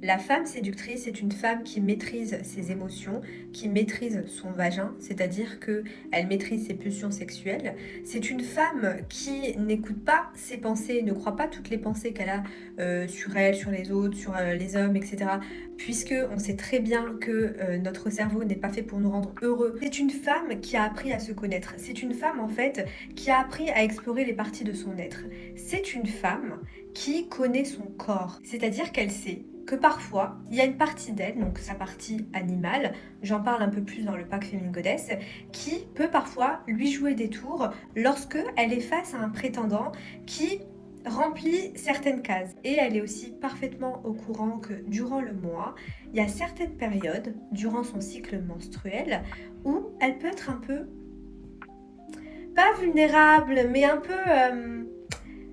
La femme séductrice est une femme qui maîtrise ses émotions, qui maîtrise son vagin, c'est-à-dire qu'elle maîtrise ses pulsions sexuelles. C'est une femme qui n'écoute pas ses pensées, ne croit pas toutes les pensées qu'elle a sur elle, sur les autres, sur les hommes, etc. Puisque on sait très bien que notre cerveau n'est pas fait pour nous rendre heureux. C'est une femme qui a appris à se connaître. C'est une femme en fait qui a appris à explorer les parties de son être. C'est une femme qui connaît son corps, c'est-à-dire qu'elle sait que parfois, il y a une partie d'elle, donc sa partie animale, j'en parle un peu plus dans le pack Féminine Goddess, qui peut parfois lui jouer des tours lorsque elle est face à un prétendant qui remplit certaines cases. Et elle est aussi parfaitement au courant que durant le mois, il y a certaines périodes, durant son cycle menstruel, où elle peut être un peu, pas vulnérable, mais un peu,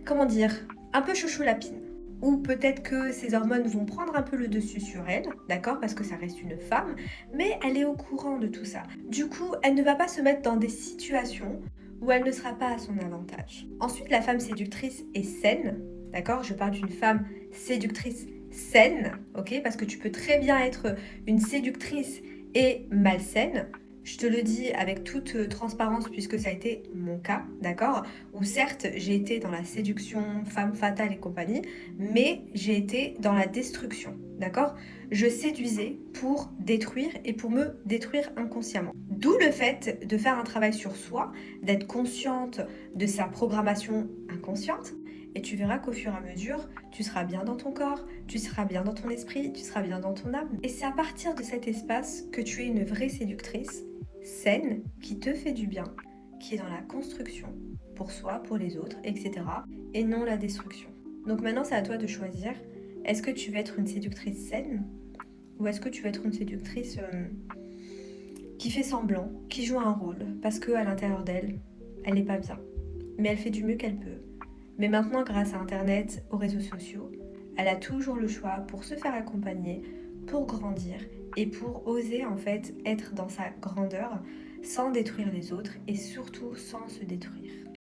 comment dire, un peu chouchou lapine. Ou peut-être que ses hormones vont prendre un peu le dessus sur elle, d'accord, parce que ça reste une femme, mais elle est au courant de tout ça. Du coup, elle ne va pas se mettre dans des situations où elle ne sera pas à son avantage. Ensuite, la femme séductrice est saine, d'accord. Je parle d'une femme séductrice saine, ok, parce que tu peux très bien être une séductrice et malsaine. Je te le dis avec toute transparence puisque ça a été mon cas, d'accord? Où certes, j'ai été dans la séduction, femme fatale et compagnie, mais j'ai été dans la destruction, d'accord? Je séduisais pour détruire et pour me détruire inconsciemment. D'où le fait de faire un travail sur soi, d'être consciente de sa programmation inconsciente. Et tu verras qu'au fur et à mesure, tu seras bien dans ton corps, tu seras bien dans ton esprit, tu seras bien dans ton âme. Et c'est à partir de cet espace que tu es une vraie séductrice, saine, qui te fait du bien, qui est dans la construction, pour soi, pour les autres, etc. Et non la destruction. Donc maintenant, c'est à toi de choisir. Est-ce que tu veux être une séductrice saine ou est-ce que tu veux être une séductrice qui fait semblant, qui joue un rôle parce qu'à l'intérieur d'elle, elle n'est pas bien. Mais elle fait du mieux qu'elle peut. Mais maintenant, grâce à Internet, aux réseaux sociaux, elle a toujours le choix pour se faire accompagner, pour grandir et pour oser en fait être dans sa grandeur sans détruire les autres et surtout sans se détruire.